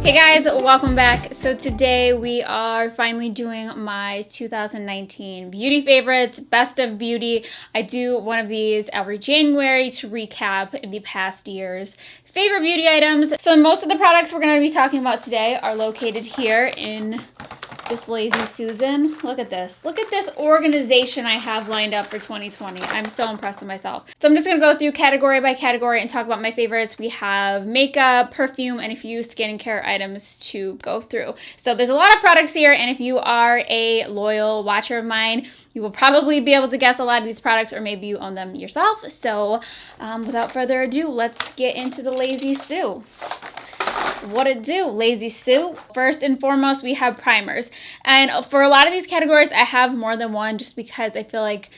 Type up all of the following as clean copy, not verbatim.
Hey guys, welcome back. So today we are finally doing my 2019 beauty favorites, best of beauty. I do one of these every January to recap the past year's favorite beauty items. So most of the products we're going to be talking about today are located here in this Lazy Susan. Look at this. Look at this organization I have lined up for 2020. I'm so impressed with myself. So I'm just going to go through category by category and talk about my favorites. We have makeup, perfume, and a few skincare items to go through. So there's a lot of products here, and if you are a loyal watcher of mine, you will probably be able to guess a lot of these products, or maybe you own them yourself. So without further ado, let's get into the Lazy Sue. What it do, Lazy Sue? First and foremost, we have primers. And for a lot of these categories, I have more than one just because I feel like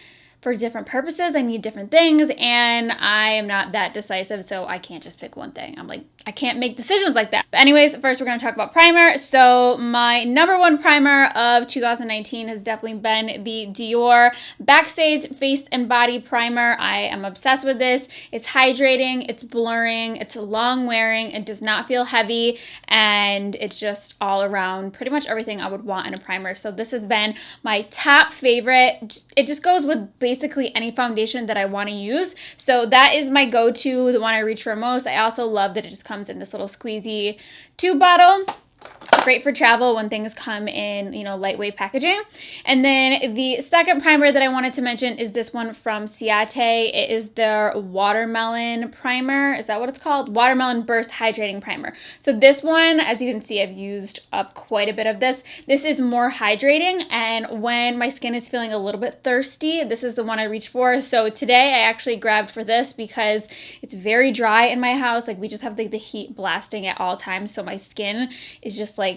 for different purposes, I need different things, and I am not that decisive, so I can't just pick one thing. I'm like, I can't make decisions like that. But anyways, first we're going to talk about primer. So my number one primer of 2019 has definitely been the Dior Backstage Face and Body Primer. I am obsessed with this. It's hydrating, it's blurring, it's long wearing, it does not feel heavy, and it's just all around pretty much everything I would want in a primer. So this has been my top favorite. It just goes with basically any foundation that I want to use. So that is my go-to, the one I reach for most. I also love that it just comes in this little squeezy tube bottle. Great for travel when things come in, lightweight packaging. And then the second primer that I wanted to mention is this one from Ciate. It is their Watermelon Primer. Is that what it's called? Watermelon Burst Hydrating Primer. So this one, as you can see, I've used up quite a bit of this. This is more hydrating, and when my skin is feeling a little bit thirsty, this is the one I reach for. So today I actually grabbed for this because it's very dry in my house. Like, we just have the heat blasting at all times, so my skin is just like,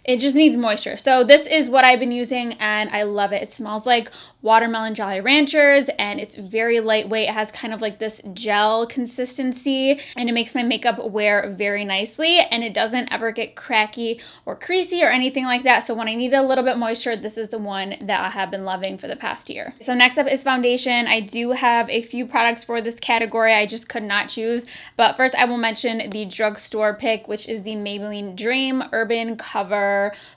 it just needs moisture. So this is what I've been using, and I love it. It smells like watermelon Jolly Ranchers, and it's very lightweight. It has kind of like this gel consistency, and it makes my makeup wear very nicely, and it doesn't ever get cracky or creasy or anything like that. So when I need a little bit moisture, this is the one that I have been loving for the past year. So next up is foundation. I do have a few products for this category. I just could not choose, but first I will mention the drugstore pick, which is the Maybelline Dream Urban Cover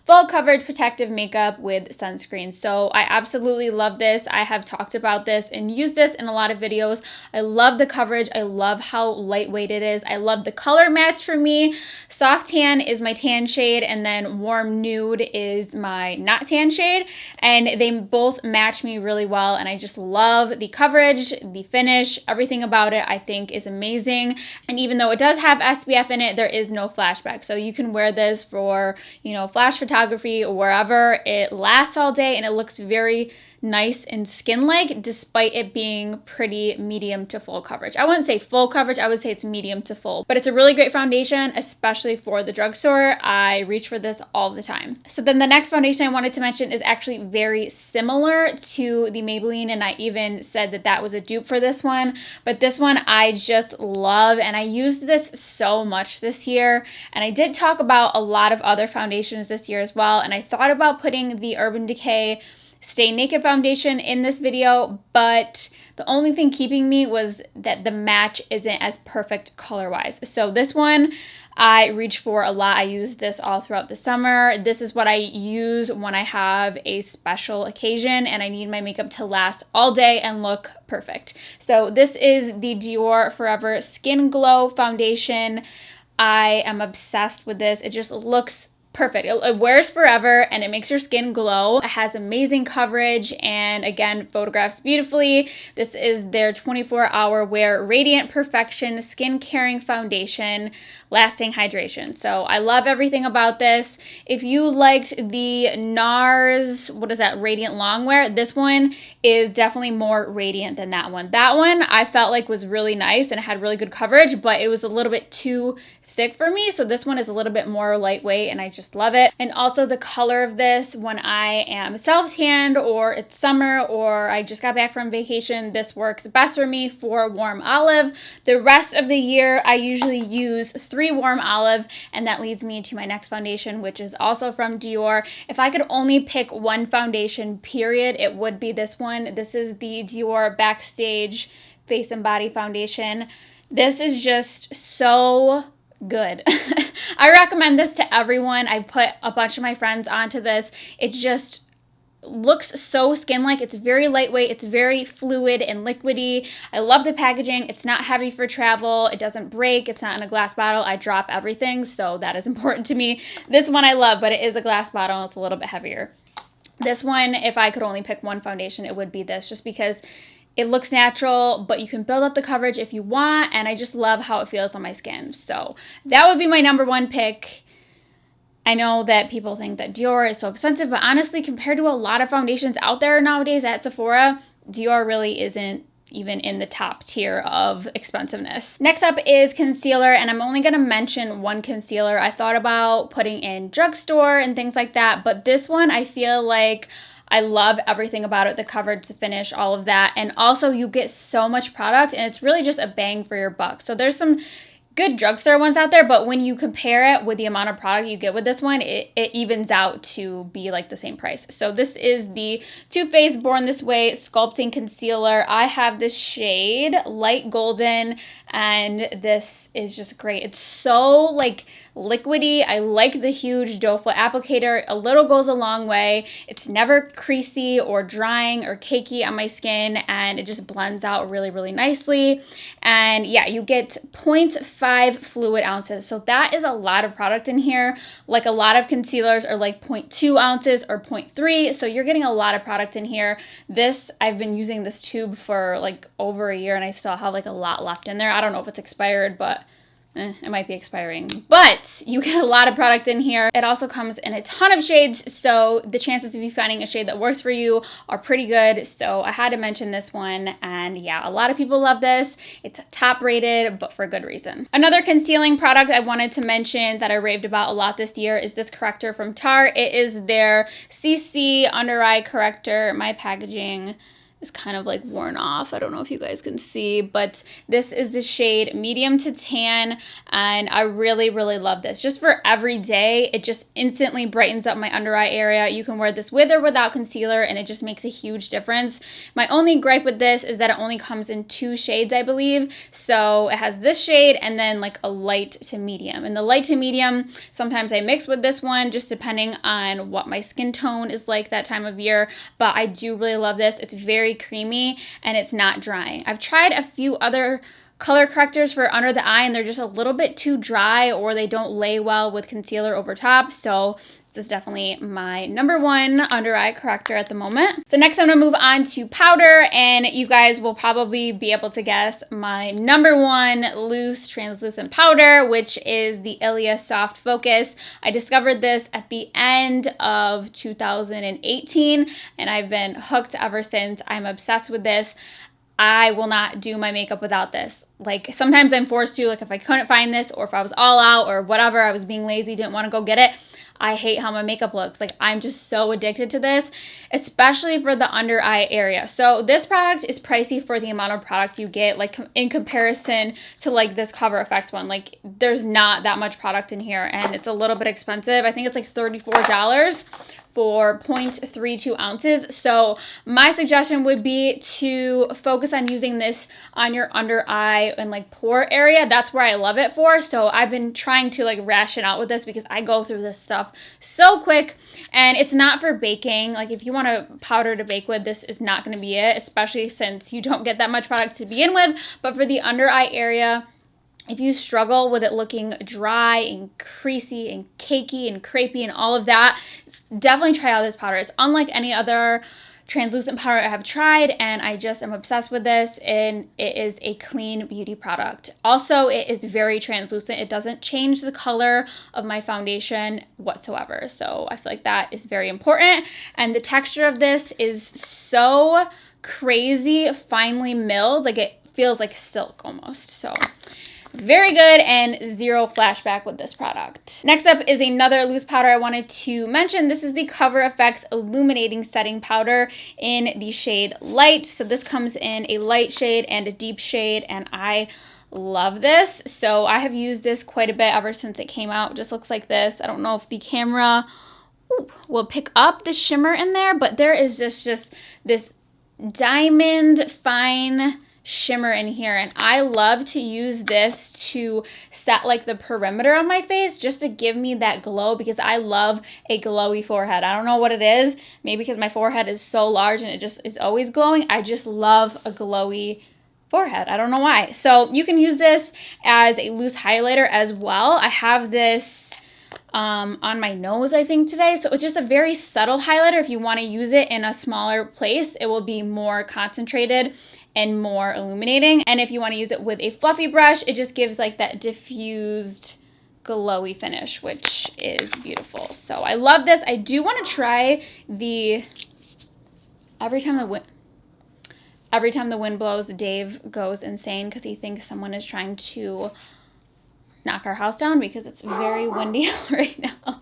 Full Coverage Protective Makeup with Sunscreen. So I absolutely love this. I have talked about this and used this in a lot of videos. I love the coverage. I love how lightweight it is. I love the color match for me. Soft tan is my tan shade, and then warm nude is my not tan shade, and they both match me really well, and I just love the coverage, the finish, everything about it I think is amazing. And even though it does have SPF in it, there is no flashback. So you can wear this for, flash photography or wherever. It lasts all day, and it looks very nice and skin-like despite it being pretty medium to full coverage. I wouldn't say full coverage, I would say it's medium to full, but it's a really great foundation, especially for the drugstore. I reach for this all the time. So then the next foundation I wanted to mention is actually very similar to the Maybelline, and I even said that that was a dupe for this one, but this one I just love, and I used this so much this year. And I did talk about a lot of other foundations this year as well, and I thought about putting the Urban Decay Stay Naked foundation in this video, but the only thing keeping me was that the match isn't as perfect color-wise. So this one I reach for a lot. I use this all throughout the summer. This is what I use when I have a special occasion and I need my makeup to last all day and look perfect. So this is the Dior Forever Skin Glow foundation. I am obsessed with this. It just looks perfect. It wears forever, and it makes your skin glow. It has amazing coverage, and again, photographs beautifully. This is their 24-hour wear Radiant Perfection Skin Caring Foundation, lasting hydration. So I love everything about this. If you liked the NARS, Radiant Longwear, this one is definitely more radiant than that one. That one I felt like was really nice and it had really good coverage, but it was a little bit too thick for me. So this one is a little bit more lightweight, and I just love it. And also the color of this, when I am self-tanned or it's summer or I just got back from vacation, this works best for me for warm olive. The rest of the year, I usually use 3 warm olive, and that leads me to my next foundation, which is also from Dior. If I could only pick one foundation, period, it would be this one. This is the Dior Backstage Face and Body Foundation. This is just so good. I recommend this to everyone. I put a bunch of my friends onto this. It just looks so skin-like. It's very lightweight. It's very fluid and liquidy. I love the packaging. It's not heavy for travel. It doesn't break. It's not in a glass bottle. I drop everything, so that is important to me. This one I love, but it is a glass bottle. It's a little bit heavier. This one, if I could only pick one foundation, it would be this, just because it looks natural, but you can build up the coverage if you want, and I just love how it feels on my skin. So that would be my number one pick. I know that people think that Dior is so expensive, but honestly, compared to a lot of foundations out there nowadays at Sephora, Dior really isn't even in the top tier of expensiveness. Next up is concealer, and I'm only gonna mention one concealer. I thought about putting in drugstore and things like that, but this one I feel like I love everything about it, the coverage, the finish, all of that. And also you get so much product, and it's really just a bang for your buck. So there's some good drugstore ones out there, but when you compare it with the amount of product you get with this one, it evens out to be like the same price. So this is the Too Faced Born This Way Sculpting Concealer. I have this shade, Light Golden, and this is just great. It's so like liquidy. I like the huge doe foot applicator. A little goes a long way. It's never creasy or drying or cakey on my skin, and it just blends out really, really nicely. And yeah, you get 0.5 fluid ounces. So that is a lot of product in here. Like a lot of concealers are like 0.2 ounces or 0.3. So you're getting a lot of product in here. This, I've been using this tube for like over a year, and I still have like a lot left in there. I don't know if it's expired, but it might be expiring, but you get a lot of product in here. It also comes in a ton of shades, so the chances of you finding a shade that works for you are pretty good. So I had to mention this one, and yeah, a lot of people love this. It's top rated, but for good reason. Another concealing product I wanted to mention that I raved about a lot this year is this corrector from Tarte. It is their CC Under Eye Corrector. My packaging is kind of like worn off. I don't know if you guys can see, but this is the shade medium to tan, and I really, really love this. Just for every day, it just instantly brightens up my under eye area. You can wear this with or without concealer, and it just makes a huge difference. My only gripe with this is that it only comes in 2 shades, I believe. So it has this shade and then like a light to medium. And the light to medium, sometimes I mix with this one, just depending on what my skin tone is like that time of year. But I do really love this. It's very creamy and it's not drying. I've tried a few other color correctors for under the eye, and they're just a little bit too dry, or they don't lay well with concealer over top. So this is definitely my number one under eye corrector at the moment. So next I'm gonna move on to powder, and you guys will probably be able to guess my number one loose translucent powder, which is the Ilia Soft Focus. I discovered this at the end of 2018, and I've been hooked ever since. I'm obsessed with this. I will not do my makeup without this. Like sometimes I'm forced to, like if I couldn't find this, or if I was all out or whatever, I was being lazy, didn't want to go get it. I hate how my makeup looks. Like I'm just so addicted to this, especially for the under eye area. So this product is pricey for the amount of product you get, like in comparison to like this Cover FX one. Like there's not that much product in here, and it's a little bit expensive. I think it's like $34 for 0.32 ounces. So my suggestion would be to focus on using this on your under eye and like pore area. That's where I love it for. So I've been trying to like ration out with this because I go through this stuff so quick, and it's not for baking. Like if you want a powder to bake with, this is not going to be it, especially since you don't get that much product to begin with. But for the under eye area, if you struggle with it looking dry and creasy and cakey and crepey and all of that, definitely try out this powder. It's unlike any other translucent powder I have tried, and I just am obsessed with this, and it is a clean beauty product. Also, it is very translucent. It doesn't change the color of my foundation whatsoever, so I feel like that is very important. And the texture of this is so crazy finely milled, like it feels like silk almost. So very good, and zero flashback with this product. Next up is another loose powder I wanted to mention. This is the Cover FX Illuminating Setting Powder in the shade Light. So this comes in a light shade and a deep shade, and I love this. So I have used this quite a bit ever since it came out. It just looks like this. I don't know if the camera will pick up the shimmer in there, but there is just this diamond fine shimmer in here, and I love to use this to set like the perimeter of my face just to give me that glow, because I love a glowy forehead. I don't know what it is, maybe because my forehead is so large and it just is always glowing. I just love a glowy forehead. I don't know why. So you can use this as a loose highlighter as well. I have this on my nose, I think, today. So it's just a very subtle highlighter. If you want to use it in a smaller place, it will be more concentrated and more illuminating. And if you want to use it with a fluffy brush, it just gives like that diffused glowy finish, which is beautiful. So I love this. I do want to try the every time the wind blows, Dave goes insane because he thinks someone is trying to knock our house down because it's very windy right now.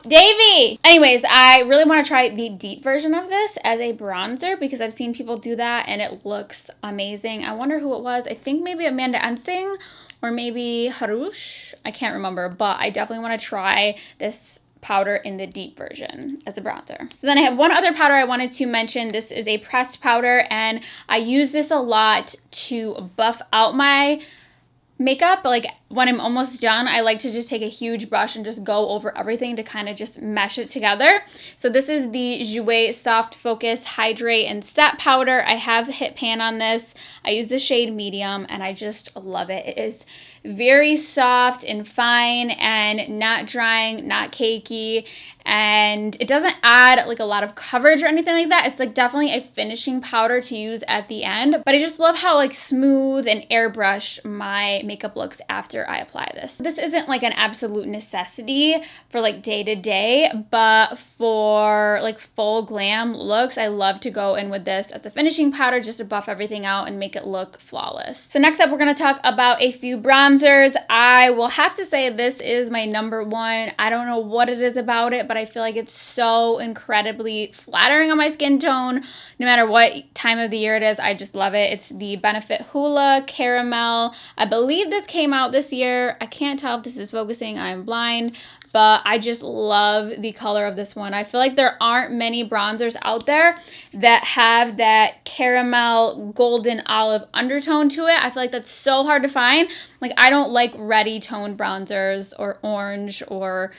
Davey! Anyways, I really want to try the deep version of this as a bronzer because I've seen people do that and it looks amazing. I wonder who it was. I think maybe Amanda Ensing or maybe Harush. I can't remember, but I definitely want to try this powder in the deep version as a bronzer. So then I have one other powder I wanted to mention. This is a pressed powder, and I use this a lot to buff out my makeup. Like when I'm almost done, I like to just take a huge brush and just go over everything to kind of just mesh it together. So this is the Jouer Soft Focus Hydrate and Set Powder. I have hit pan on this. I use the shade medium and I just love it. It is very soft and fine and not drying, not cakey, and it doesn't add like a lot of coverage or anything like that. It's like definitely a finishing powder to use at the end, but I just love how like smooth and airbrushed my makeup looks after I apply this. This isn't like an absolute necessity for like day to day, but for like full glam looks, I love to go in with this as a finishing powder just to buff everything out and make it look flawless. So next up, we're going to talk about a few bronzers. I will have to say this is my number one. I don't know what it is about it, but I feel like it's so incredibly flattering on my skin tone. No matter what time of the year it is, I just love it. It's the Benefit Hoola Caramel. I believe this came out this year. I can't tell if this is focusing. I'm blind. But I just love the color of this one. I feel like there aren't many bronzers out there that have that caramel golden olive undertone to it. I feel like that's so hard to find. Like, I don't like reddy toned bronzers or orange or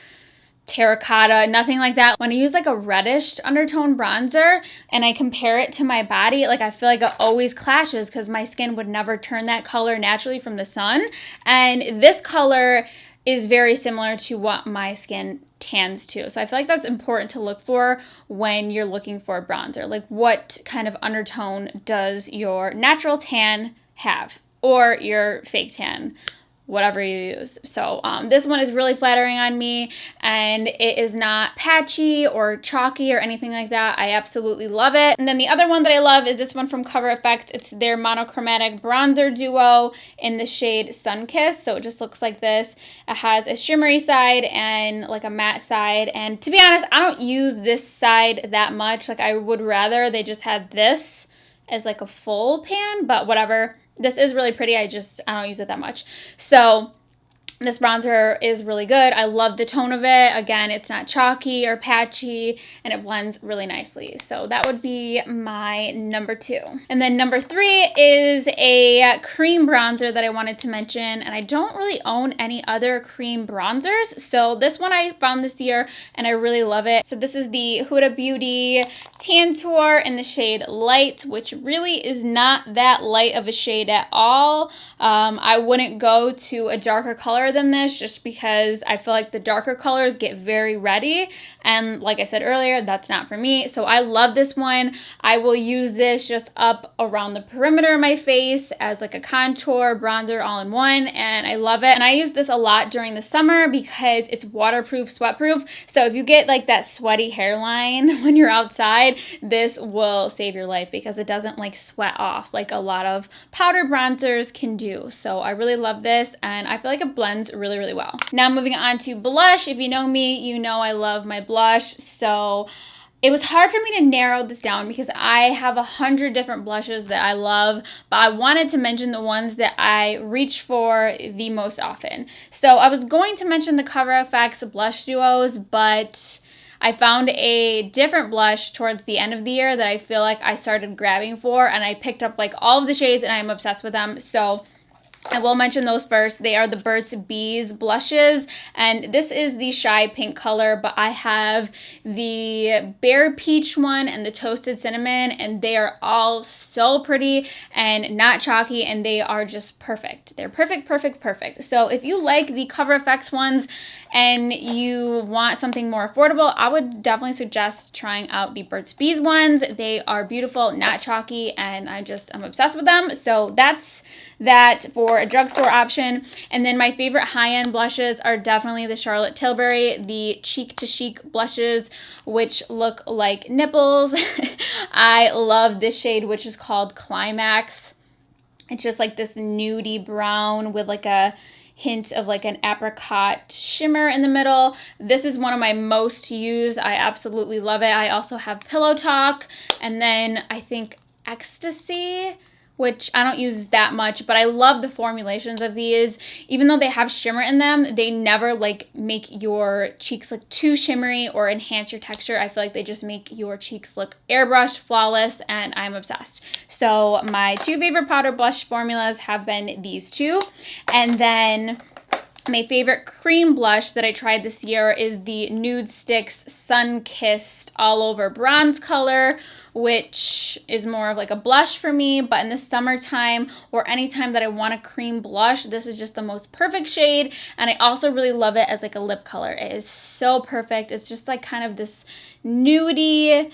terracotta, nothing like that. When I use like a reddish undertone bronzer and I compare it to my body, like I feel like it always clashes because my skin would never turn that color naturally from the sun. And this color is very similar to what my skin tans to. So I feel like that's important to look for when you're looking for a bronzer. Like, what kind of undertone does your natural tan have, or your fake tan, whatever you use. So this one is really flattering on me, and it is not patchy or chalky or anything like that. I absolutely love it. And then the other one that I love is this one from Cover FX. It's their monochromatic bronzer duo in the shade Sunkissed. So it just looks like this. It has a shimmery side and like a matte side. And to be honest, I don't use this side that much. Like, I would rather they just had this as like a full pan, but whatever. This is really pretty. I don't use it that much. So this bronzer is really good. I love the tone of it. Again, it's not chalky or patchy, and it blends really nicely. So that would be my number 2. And then number 3 is a cream bronzer that I wanted to mention, and I don't really own any other cream bronzers. So this one I found this year, and I really love it. So this is the Huda Beauty Tantour in the shade Light, which really is not that light of a shade at all. I wouldn't go to a darker color than this just because I feel like the darker colors get very reddy, and like I said earlier, that's not for me. So I love this one. I will use this just up around the perimeter of my face as like a contour bronzer all in one, and I love it. And I use this a lot during the summer because it's waterproof, sweatproof. So if you get like that sweaty hairline when you're outside, this will save your life because it doesn't like sweat off like a lot of powder bronzers can do. So I really love this, and I feel like it blends really, really well. Now moving on to blush. If you know me, you know I love my blush. So it was hard for me to narrow this down because I have 100 different blushes that I love, but I wanted to mention the ones that I reach for the most often. So I was going to mention the Cover FX blush duos, but I found a different blush towards the end of the year that I feel like I started grabbing for, and I picked up like all of the shades and I'm obsessed with them. So I will mention those first. They are the Burt's Bees blushes, and this is the Shy Pink color, but I have the Bare Peach one and the Toasted Cinnamon, and they are all so pretty and not chalky, and they are just perfect. They're perfect, perfect, perfect. So if you like the Cover FX ones and you want something more affordable, I would definitely suggest trying out the Burt's Bees ones. They are beautiful, not chalky, and I'm obsessed with them. So that's that for a drugstore option. And then my favorite high-end blushes are definitely the Charlotte Tilbury, the Cheek to Chic blushes, which look like nipples. I love this shade, which is called Climax. It's just like this nudie brown with like a hint of like an apricot shimmer in the middle. This is one of my most used. I absolutely love it. I also have Pillow Talk, and then I think Ecstasy, which I don't use that much, but I love the formulations of these. Even though they have shimmer in them, they never like make your cheeks look too shimmery or enhance your texture. I feel like they just make your cheeks look airbrushed, flawless, and I'm obsessed. So my two favorite powder blush formulas have been these two. And then my favorite cream blush that I tried this year is the Nude Sticks Sun Kissed All Over Bronze color, which is more of like a blush for me, but in the summertime or anytime that I want a cream blush, this is just the most perfect shade. And I also really love it as like a lip color. It is so perfect. It's just like kind of this nudie,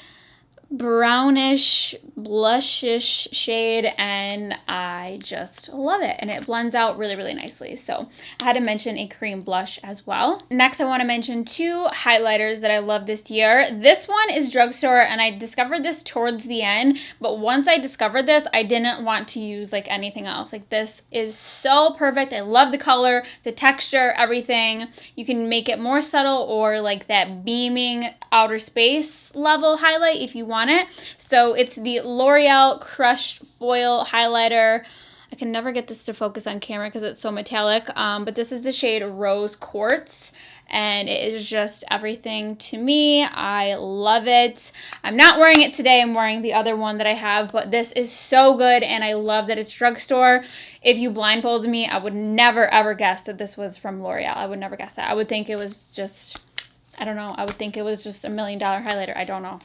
brownish, blushish shade, and I just love it, and it blends out really, really nicely. So I had to mention a cream blush as well. Next, I want to mention two highlighters that I love this year. This one is drugstore, and I discovered this towards the end, but once I discovered this, I didn't want to use like anything else. Like, this is so perfect. I love the color, the texture, everything. You can make it more subtle or like that beaming outer space level highlight if you want it. So it's the L'Oreal Crushed Foil Highlighter. I can never get this to focus on camera because it's so metallic, but this is the shade Rose Quartz, and it is just everything to me. I love it. I'm not wearing it today. I'm wearing the other one that I have, but this is so good, and I love that it's drugstore. If you blindfolded me, I would never, ever guess that this was from L'Oreal. I would never guess that. I would think it was just, I don't know. I would think it was just $1 million highlighter. I don't know.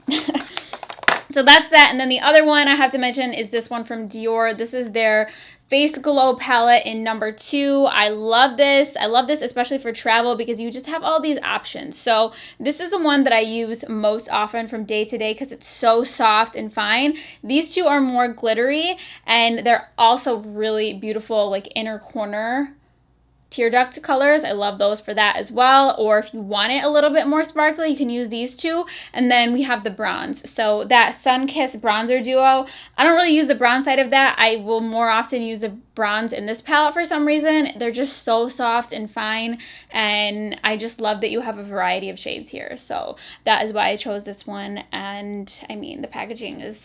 So that's that. And then the other one I have to mention is this one from Dior. This is their Face Glow palette in number 2. I love this. I love this especially for travel because you just have all these options. So this is the one that I use most often from day to day because it's so soft and fine. These two are more glittery, and they're also really beautiful, like inner corner tear duct colors. I love those for that as well. Or if you want it a little bit more sparkly, you can use these two. And then we have the bronze. So that Sun Kiss bronzer duo, I don't really use the bronze side of that. I will more often use the bronze in this palette for some reason. They're just so soft and fine, and I just love that you have a variety of shades here. So that is why I chose this one. And I mean, the packaging is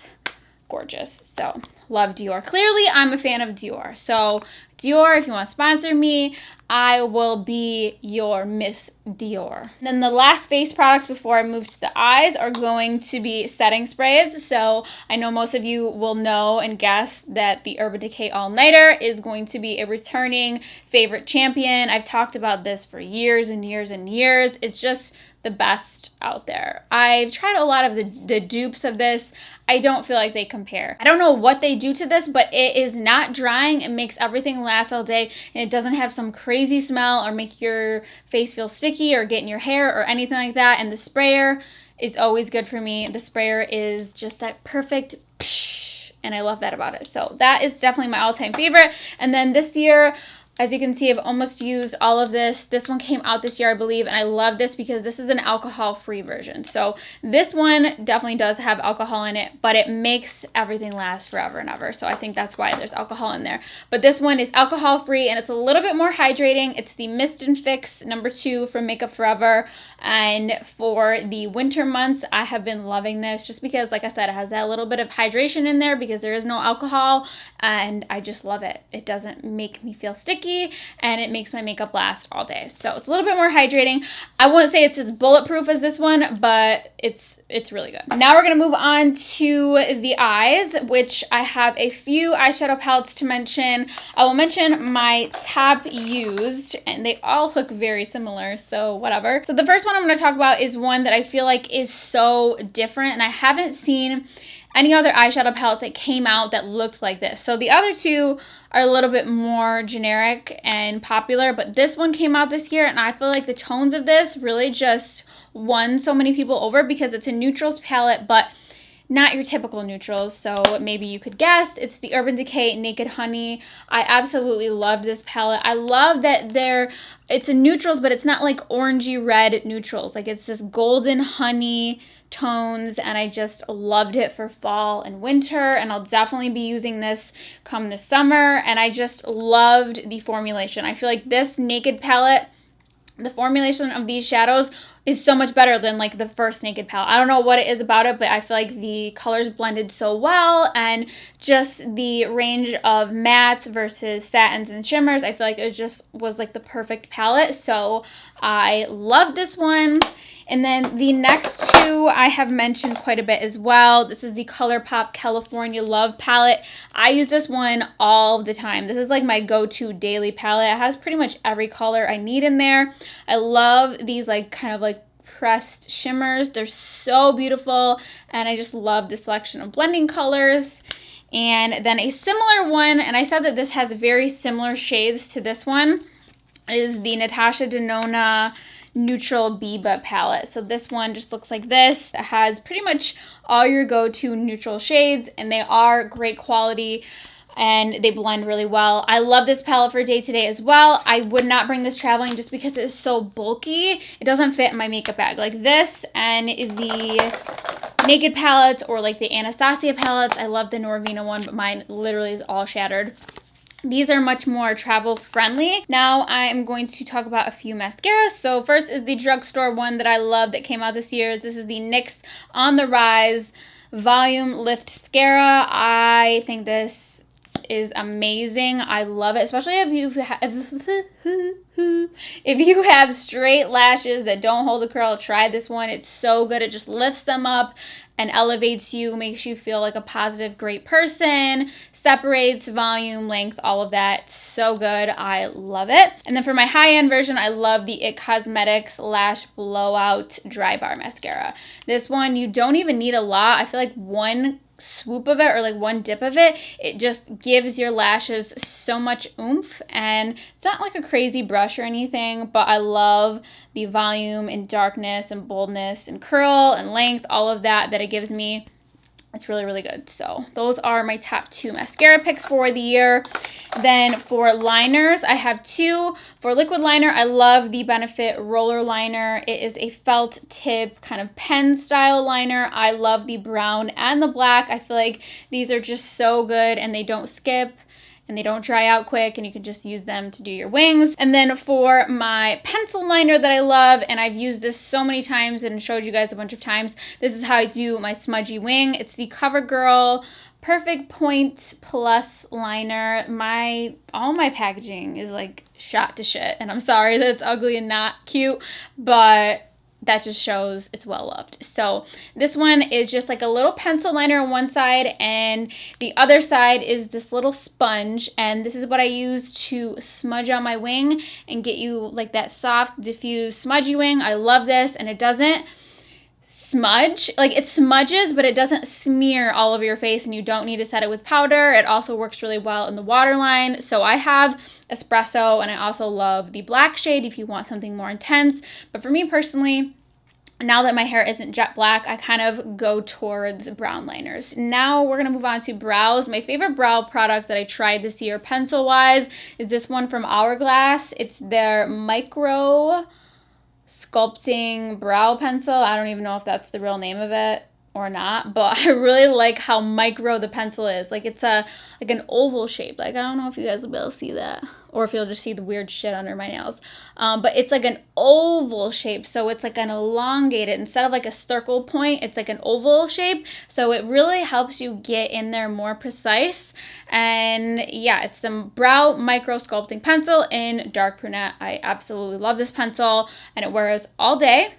gorgeous. So love Dior. Clearly, I'm a fan of Dior. So Dior, if you want to sponsor me, I will be your Miss Dior. And then the last face products before I move to the eyes are going to be setting sprays. So I know most of you will know and guess that the Urban Decay All Nighter is going to be a returning favorite champion. I've talked about this for years and years and years. It's just the best out there. I've tried a lot of the dupes of this. I don't feel like they compare. I don't know what they do to this, but it is not drying. It makes everything last all day, and it doesn't have some crazy smell or make your face feel sticky or get in your hair or anything like that. And the sprayer is always good for me. The sprayer is just that perfect psh, and I love that about it. So that is definitely my all-time favorite. And then this year, as you can see, I've almost used all of this. This one came out this year, I believe, and I love this because this is an alcohol-free version. So this one definitely does have alcohol in it, but it makes everything last forever and ever. So I think that's why there's alcohol in there. But this one is alcohol-free, and it's a little bit more hydrating. It's the Mist and Fix number 2 from Makeup Forever. And for the winter months, I have been loving this just because, like I said, it has that little bit of hydration in there because there is no alcohol, and I just love it. It doesn't make me feel sticky. sticky, and it makes my makeup last all day. So it's a little bit more hydrating. I wouldn't say it's as bulletproof as this one, but it's really good. Now we're gonna move on to the eyes, which I have a few eyeshadow palettes to mention. I will mention my top used, and they all look very similar, so whatever. So the first one I'm gonna talk about is one that I feel like is so different, and I haven't seen any other eyeshadow palettes that came out that looked like this. So the other two are a little bit more generic and popular, but this one came out this year, and I feel like the tones of this really just won so many people over because it's a neutrals palette, but not your typical neutrals. So maybe you could guess, it's the Urban Decay Naked Honey. I absolutely love this palette. I love that it's a neutrals, but it's not like orangey red neutrals. Like it's this golden honey tones, and I just loved it for fall and winter, and I'll definitely be using this come this summer, and I just loved the formulation. I feel like this Naked palette, the formulation of these shadows is so much better than like the first Naked palette. I don't know what it is about it, but I feel like the colors blended so well, and just the range of mattes versus satins and shimmers, I feel like it just was like the perfect palette. So I love this one. And then the next two I have mentioned quite a bit as well. This is the ColourPop California Love palette. I use this one all the time. This is like my go-to daily palette. It has pretty much every color I need in there. I love these like kind of like pressed shimmers. They're so beautiful, and I just love the selection of blending colors. And then a similar one, and I said that this has very similar shades to this one, is the Natasha Denona Neutral Biba palette. So this one just looks like this. It has pretty much all your go-to neutral shades, and they are great quality, and they blend really well. I love this palette for day-to-day as well. I would not bring this traveling just because it's so bulky. It doesn't fit in my makeup bag. Like this and the Naked palettes, or like the Anastasia palettes. I love the Norvina one, but mine literally is all shattered. These are much more travel friendly. Now I'm going to talk about a few mascaras. So first is the drugstore one that I love that came out this year. This is the NYX On The Rise Volume Lift Mascara. I think this is amazing. I love it, especially if you have straight lashes that don't hold a curl. Try this one. It's so good. It just lifts them up and elevates you, makes you feel like a positive, great person, separates volume, length, all of that. So good. I love it. And then for my high-end version, I love the IT Cosmetics Lash Blowout Dry Bar Mascara. This one, you don't even need a lot. I feel like one swoop of it, or like one dip of it, it just gives your lashes so much oomph, and it's not like a crazy brush or anything, but I love the volume and darkness and boldness and curl and length, all of that it gives me. It's really, really good. So those are my top two mascara picks for the year. Then for liners, I have two. For liquid liner, I love the Benefit Roller Liner. It is a felt tip kind of pen style liner. I love the brown and the black. I feel like these are just so good, and they don't skip, and they don't dry out quick, and you can just use them to do your wings. And then for my pencil liner that I love, and I've used this so many times and showed you guys a bunch of times, this is how I do my smudgy wing. It's the CoverGirl Perfect Point Plus liner. All my packaging is like shot to shit, and I'm sorry that it's ugly and not cute, but that just shows it's well loved. So this one is just like a little pencil liner on one side, and the other side is this little sponge, and this is what I use to smudge on my wing and get you like that soft, diffused, smudgy wing. I love this, and it doesn't smudge. Like, it smudges, but it doesn't smear all over your face, and you don't need to set it with powder. It also works really well in the waterline. So I have espresso, and I also love the black shade if you want something more intense. But for me personally, now that my hair isn't jet black, I kind of go towards brown liners. Now we're going to move on to brows. My favorite brow product that I tried this year, pencil-wise, is this one from Hourglass. It's their Micro Sculpting Brow Pencil. I don't even know if that's the real name of it or not, but I really like how micro the pencil is. Like, it's like an oval shape. Like, I don't know if you guys will be able to see that. or if you'll just see the weird shit under my nails. But it's like an oval shape, so it's like an elongated, instead of like a circle point, it's like an oval shape, so it really helps you get in there more precise. And yeah, it's the Brow Micro Sculpting Pencil in Dark Brunette. I absolutely love this pencil, and it wears all day.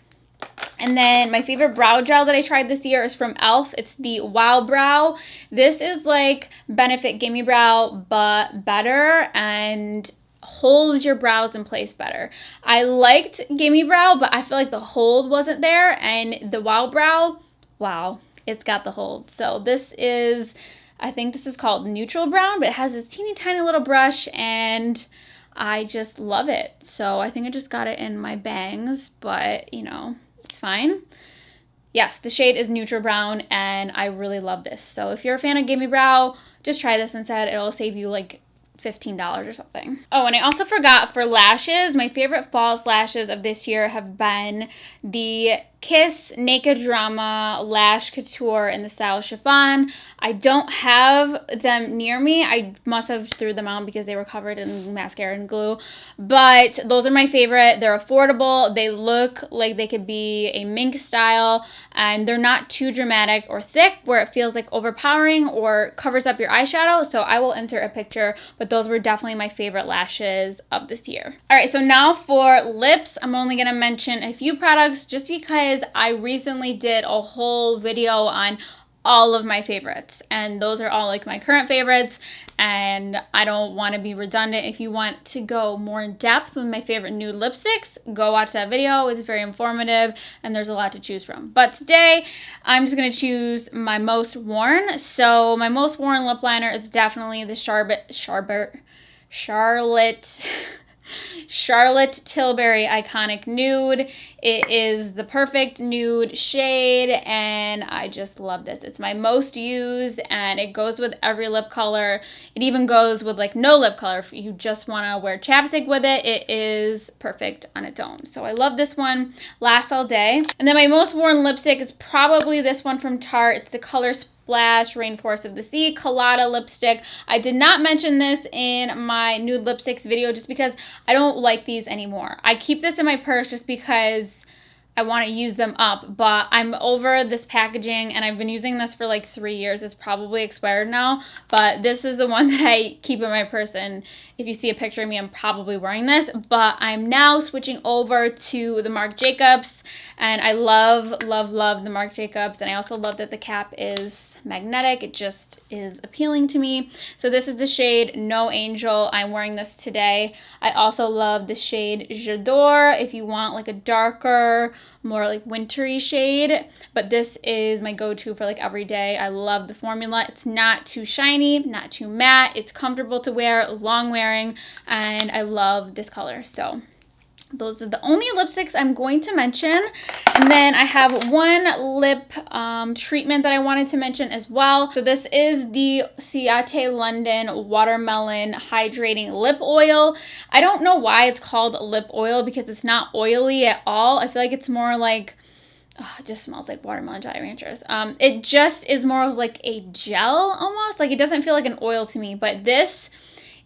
And then my favorite brow gel that I tried this year is from e.l.f. It's the Wow Brow. This is like Benefit Gimme Brow, but better, and holds your brows in place better. I liked Gimme Brow, but I feel like the hold wasn't there, and the Wow Brow, wow, it's got the hold. So this is, I think this is called Neutral Brown, but it has this teeny tiny little brush, and I just love it. So I think I just got it in my bangs, but you know, it's fine. Yes, the shade is Neutral Brown, and I really love this. So if you're a fan of Gimme Brow, just try this instead. It'll save you like $15 or something. Oh, and I also forgot for lashes, my favorite false lashes of this year have been the Kiss Naked Drama Lash Couture in the style Chiffon. I don't have them near me. I must have threw them out because they were covered in mascara and glue. But those are my favorite. They're affordable. They look like they could be a mink style, and they're not too dramatic or thick where it feels like overpowering or covers up your eyeshadow. So I will insert a picture, but those were definitely my favorite lashes of this year. All right, so now for lips, I'm only gonna mention a few products just because I recently did a whole video on all of my favorites, and those are all like my current favorites, and I don't want to be redundant. If you want to go more in depth with my favorite nude lipsticks, go watch that video. It's very informative, and there's a lot to choose from. But today I'm just going to choose my most worn. So my most worn lip liner is definitely the Charlotte Tilbury Iconic Nude. It is the perfect nude shade, and I just love this. It's my most used, and it goes with every lip color. It even goes with like no lip color. If you just want to wear chapstick with it, it is perfect on its own. So I love this one. Lasts all day. And then my most worn lipstick is probably this one from Tarte. It's the color Splash Rainforest of the Sea Colada lipstick. I did not mention this in my nude lipsticks video just because I don't like these anymore. I keep this in my purse just because I want to use them up, but I'm over this packaging, and I've been using this for like 3 years. It's probably expired now, but this is the one that I keep in my purse, and if you see a picture of me, I'm probably wearing this. But I'm now switching over to the Marc Jacobs, and I love, love, love the Marc Jacobs, and I also love that the cap is magnetic. It just is appealing to me. So this is the shade No Angel. I'm wearing this today. I also love the shade J'adore if you want like a darker, more like wintry shade, but this is my go-to for like every day. I love the formula. It's not too shiny, not too matte. It's comfortable to wear, long wearing, and I love this color. So those are the only lipsticks I'm going to mention. And then I have one lip treatment that I wanted to mention as well. So this is the Ciate London Watermelon Hydrating Lip Oil. I don't know why it's called lip oil because it's not oily at all. I feel like it's more like, oh, it just smells like watermelon Jolly Ranchers. It just is more of like a gel almost. Like it doesn't feel like an oil to me, but this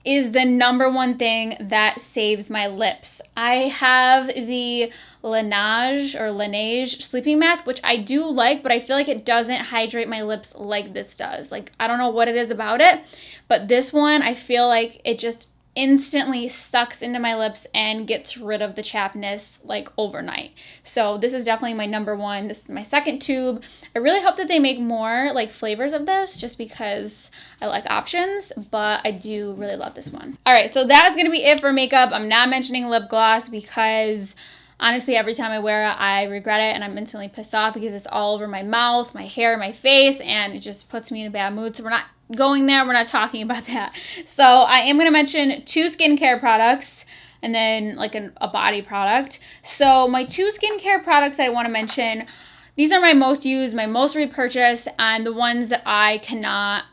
is the #1 thing that saves my lips. I have the Laneige sleeping mask, which I do like, but I feel like it doesn't hydrate my lips like this does. Like, I don't know what it is about it, but this one, I feel like it just instantly sucks into my lips and gets rid of the chappedness like overnight. So this is definitely my #1. This is my second tube. I really hope that they make more like flavors of this just because I like options, but I do really love this one. All right, so that is going to be it for makeup. I'm not mentioning lip gloss because honestly, every time I wear it, I regret it and I'm instantly pissed off because it's all over my mouth, my hair, my face, and it just puts me in a bad mood. So we're not going there. We're not talking about that. So I am going to mention 2 skincare products and then like a body product. So my 2 skincare products I want to mention, these are my most used, my most repurchased, and the ones that I cannot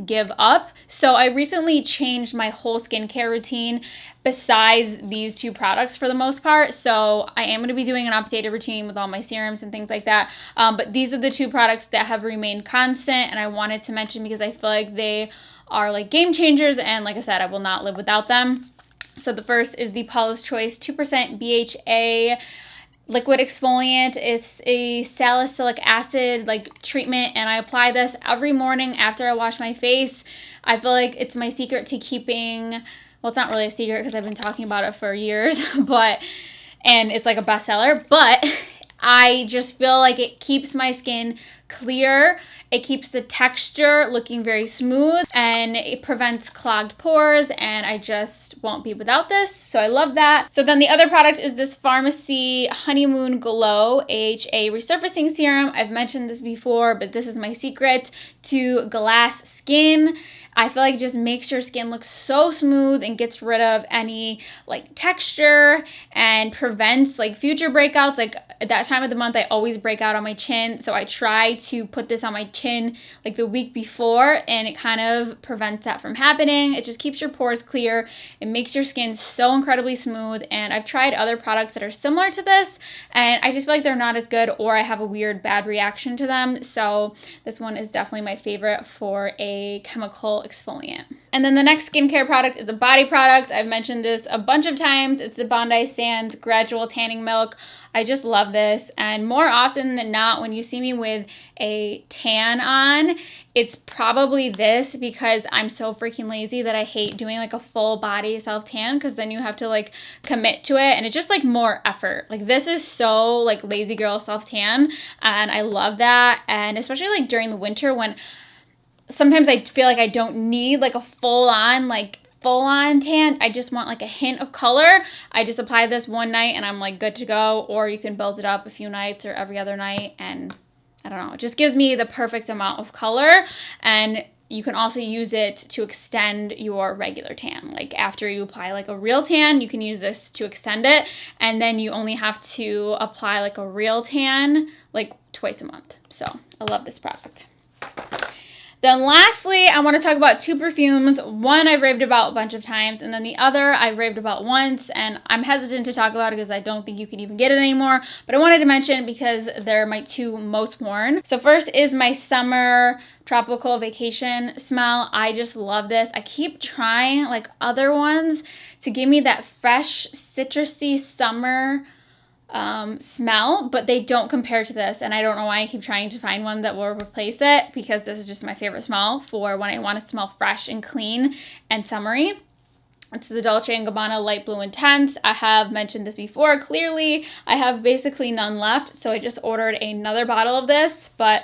give up. So I recently changed my whole skincare routine besides these 2 products for the most part. So I am going to be doing an updated routine with all my serums and things like that. But these are the 2 products that have remained constant, and I wanted to mention because I feel like they are like game changers, and like I said, I will not live without them. So the first is the Paula's Choice 2% BHA liquid exfoliant. It's a salicylic acid like treatment, and I apply this every morning after I wash my face. I feel like it's my secret to keeping, well, it's not really a secret because I've been talking about it for years, and it's like a bestseller, but I just feel like it keeps my skin clear. It keeps the texture looking very smooth, and it prevents clogged pores, and I just won't be without this, so I love that. So then the other product is this Pharmacy Honeymoon Glow AHA Resurfacing Serum. I've mentioned this before, but this is my secret to glass skin. I feel like it just makes your skin look so smooth and gets rid of any like texture and prevents like future breakouts. Like at that time of the month, I always break out on my chin. So I try to put this on my chin like the week before, and it kind of prevents that from happening. It just keeps your pores clear. It makes your skin so incredibly smooth. And I've tried other products that are similar to this, and I just feel like they're not as good, or I have a weird bad reaction to them. So this one is definitely my favorite for a chemical exfoliant. And then the next skincare product is a body product. I've mentioned this a bunch of times. It's the Bondi Sands Gradual Tanning Milk. I just love this, and more often than not, when you see me with a tan on, it's probably this, because I'm so freaking lazy that I hate doing like a full body self tan, because then you have to like commit to it, and it's just like more effort. Like this is so like lazy girl self tan, and I love that. And especially like during the winter, when sometimes I feel like I don't need like a full-on tan. I just want like a hint of color. I just apply this one night and I'm like good to go. Or you can build it up a few nights or every other night, and I don't know, it just gives me the perfect amount of color. And you can also use it to extend your regular tan. Like after you apply like a real tan, you can use this to extend it, and then you only have to apply like a real tan like twice a month. So I love this product. Then lastly, I want to talk about two perfumes. One I've raved about a bunch of times, and then the other I've raved about once, and I'm hesitant to talk about it because I don't think you can even get it anymore, but I wanted to mention it because they're my two most worn. So first is my Summer Tropical Vacation smell. I just love this. I keep trying like other ones to give me that fresh, citrusy summer smell, but they don't compare to this, and I don't know why I keep trying to find one that will replace it, because this is just my favorite smell for when I want to smell fresh and clean and summery. It's the Dolce & Gabbana Light Blue Intense. I have mentioned this before. Clearly, I have basically none left, so I just ordered another bottle of this, but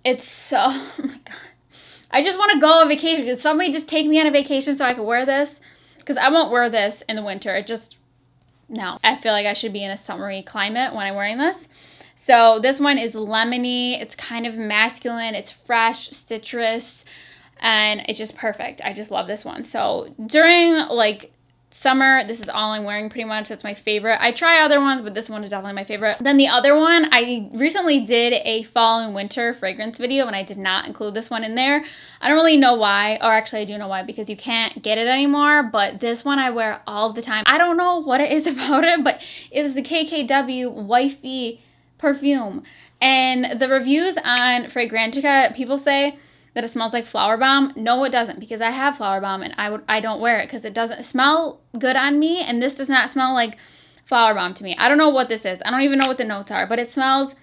it's so, oh my god. I just want to go on vacation. Could somebody just take me on a vacation so I can wear this? Because I won't wear this in the winter. It just, no, I feel like I should be in a summery climate when I'm wearing this. So this one is lemony. It's kind of masculine. It's fresh, citrus, and it's just perfect. I just love this one. So during like summer, this is all I'm wearing pretty much. That's my favorite. I try other ones, but this one is definitely my favorite. Then the other one, I recently did a fall and winter fragrance video, and I did not include this one in there. I don't really know why, or actually I do know why, because you can't get it anymore, but this one I wear all the time. I don't know what it is about it, but it is the KKW Wifey perfume. And the reviews on Fragrantica, people say that it smells like Flower Bomb. No, it doesn't, because I have Flower Bomb and I don't wear it because it doesn't smell good on me, and this does not smell like Flower Bomb to me. I don't know what this is. I don't even know what the notes are, but it smells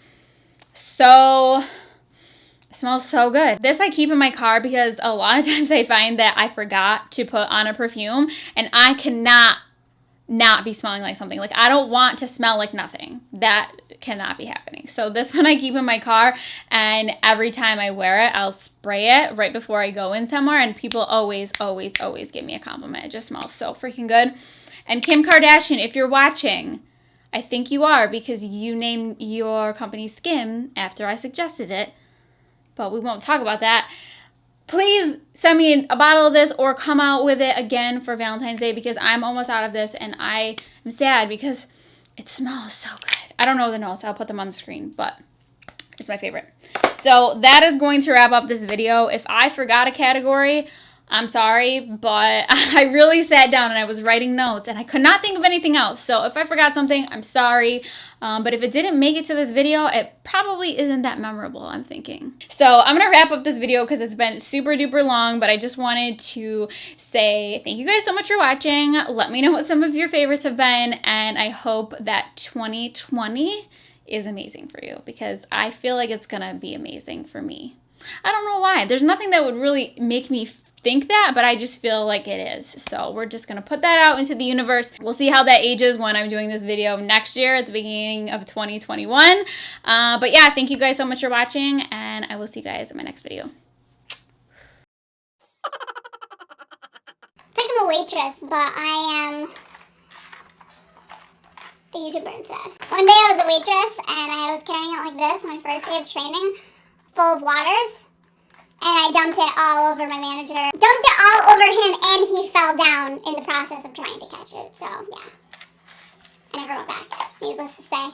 so good. This I keep in my car because a lot of times I find that I forgot to put on a perfume, and I cannot not be smelling like something. Like I don't want to smell like nothing. That cannot be happening. So this one I keep in my car, and every time I wear it, I'll spray it right before I go in somewhere, and people always give me a compliment. It just smells so freaking good. And Kim Kardashian, if you're watching, I think you are, because you named your company Skim after I suggested it, but we won't talk about that. Please send me a bottle of this or come out with it again for Valentine's Day, because I'm almost out of this and I am sad because it smells so good. I don't know the notes. I'll put them on the screen, but it's my favorite. So that is going to wrap up this video. If I forgot a category, I'm sorry, but I really sat down and I was writing notes and I could not think of anything else. So if I forgot something, I'm sorry. But if it didn't make it to this video, it probably isn't that memorable, I'm thinking. So I'm gonna wrap up this video because it's been super duper long, but I just wanted to say thank you guys so much for watching. Let me know what some of your favorites have been, and I hope that 2020 is amazing for you, because I feel like it's gonna be amazing for me. I don't know why. There's nothing that would really make me think that, but I just feel like it is. So we're just gonna put that out into the universe. We'll see how that ages when I'm doing this video next year at the beginning of 2021. But yeah, thank you guys so much for watching, and I will see you guys in my next video. I think I'm a waitress, but I am a YouTuber instead. One day I was a waitress and I was carrying it like this, my first day of training, full of waters. And I dumped it all over my manager. Dumped it all over him, and he fell down in the process of trying to catch it. So, yeah. I never went back, needless to say.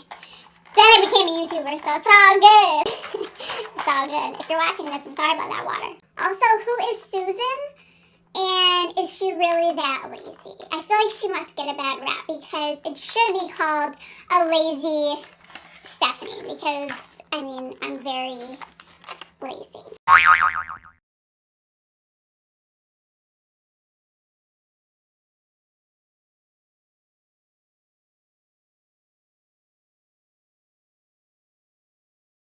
Then I became a YouTuber, so it's all good. It's all good. If you're watching this, I'm sorry about that water. Also, who is Susan? And is she really that lazy? I feel like she must get a bad rap, because it should be called a lazy Stephanie. Because, I mean, I'm very lazy.